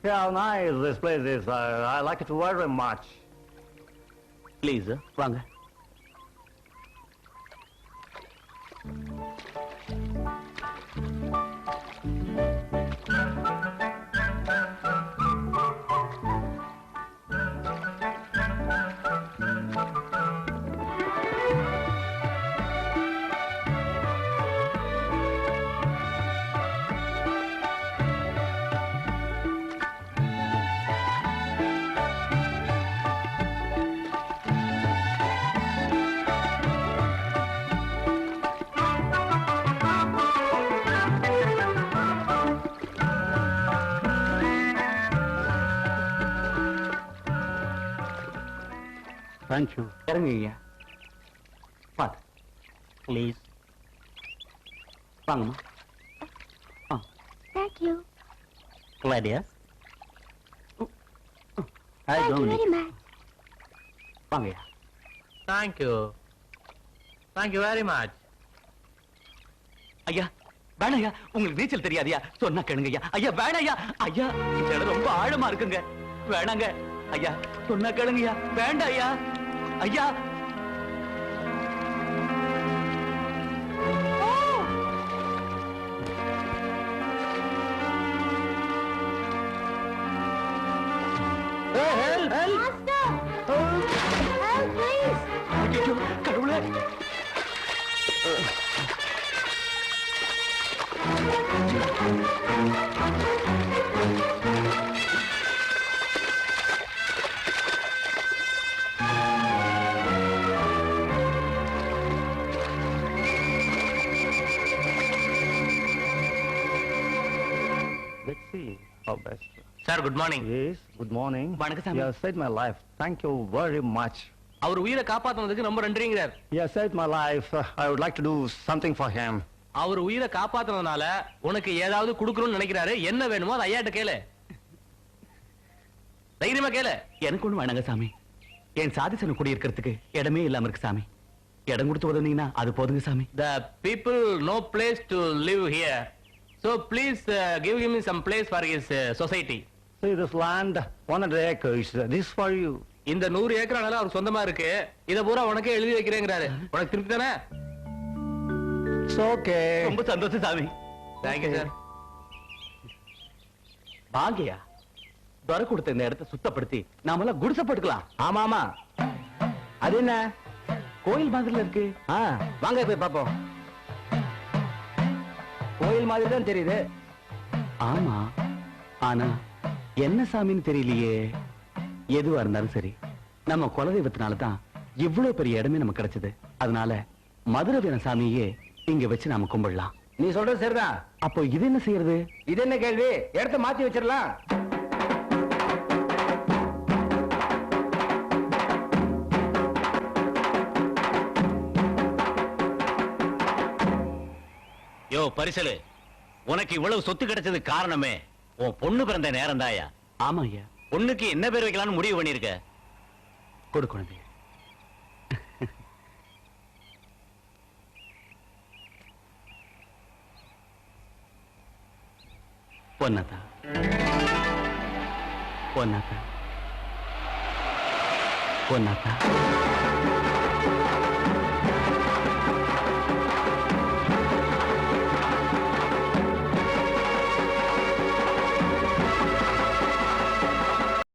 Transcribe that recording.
Yeah, nice. This place is. I like it very much. Please வாங்க. Thank you. இறங்குங்க. பாத்து please வாங்கம்மா. Thank you. Gladius. Thank you very much. வாங்கய்யா. Thank you. Thank you very much. ஐயா வேணாயா, உங்களுக்கு நீச்சல் தெரியாதியா? சொன்னா கேளுங்க ஐயா. ஐயா வேணாயா. ஐயா இந்த இடம் ரொம்ப ஆழமா இருக்குங்க. வேணாங்க ஐயா, சொன்னா கேளுங்கய்யா. வேண்டாம் ஐயா. ஐயா Master! Help, please! ஐயோ கடவுளே. Let's see how best. Sir, good morning. Yes. Good morning. வணக்கம் சாமி. You have saved my life. Thank you very much. அவர் உயிரை காப்பாத்துனதுக்கு ரொம்ப நன்றிங்கிறார். You have saved my life. I would like to do something for him. அவர் உயிரை காப்பாத்துனதுனால உனக்கு ஏதாவது கொடுக்கணும்னு நினைக்கிறாரு. என்ன வேணுமோ அதை ஐயாட்ட கேளு. தைரியமா கேளு. எனக்கு ஒண்ணு வேணாங்க சாமி. என் சாதிசன குடி இருக்கிறதுக்கு இடமே இல்லாம இருக்கு சாமி. இடம் கொடுத்து உதவுனீங்கன்னா அது போதுங்க சாமி. The people no place to live here. So please give him some place for his society. See this land, 100 acres. This for you. இந்த 100 ஏக்கர் நிலம் அவருக்கு சொந்தமா இருக்கு. இத பூரா உனக்கே எழுதி வைக்கிறேங்கிறாரு. உனக்கு திருப்தி தானே? It's okay. ரொம்ப சந்தோஷம் சாமி. Thank you, sir. வாங்கய்யா. துறை கொடுத்த இந்த இடத்தை சுத்தப்படுத்தி நாமெல்லாம் குடிசை போட்டுக்கலாம். ஆமா ஆமா. அது என்ன? கோயில் மாதிரில இருக்கு. வாங்க போய் பாப்போம். கோயில் மாதிரி தான் தெரியுது. ஆமா, ஆனா என்ன சாமின்னு தெரியலையே. எதுவா இருந்தாலும் சரி, நம்ம குலதெய்வத்தினால தான் இவ்வளவு பெரிய இடமே நமக்கு கிடைச்சது. அதனால மதுரை வீர சாமியே இங்க வச்சு நாம கும்பிடலாம். நீ சொல்றது சரிதான். அப்போ இது என்ன செய்யறது? இது என்ன கேள்வி? இடத்த மாத்தி வச்சிடலாம். யோ பரிசலு, உனக்கு இவ்வளவு சொத்து கிடைச்சது காரணமே உன் பொண்ணு பிறந்த நேரம் தாயா. ஆமா ஐயா. பொண்ணுக்கு என்ன பேர் வைக்கலாம்னு முடிவு பண்ணிருக்க? கொடு குழந்தை. பொன்னதா பொன்னதா பொன்னதா.